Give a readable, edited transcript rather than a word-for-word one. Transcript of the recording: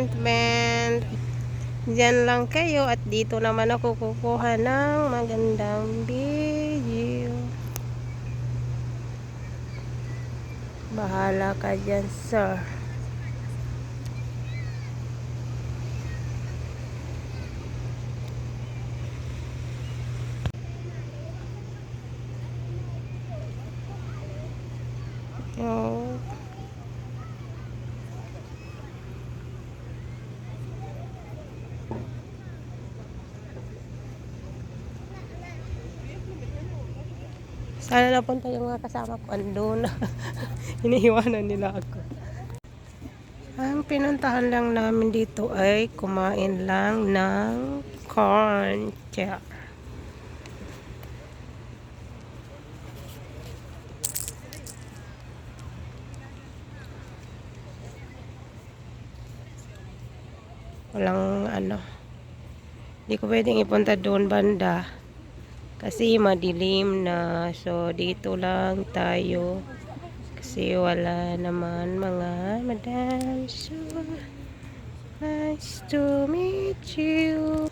apartment. Diyan lang kayo at dito naman ako kukuha ng magandang video. Bahala ka dyan, sir. Oh. Sana napunta yung mga kasama ko. Andun. Iniiwanan nila ako. Ang pinuntahan lang namin dito ay kumain lang ng corn chowder. Walang ano. Hindi ko pwedeng ipunta doon banda. Kasi madilim na. So, dito lang tayo. Kasi wala naman mga madam. So, nice to meet you.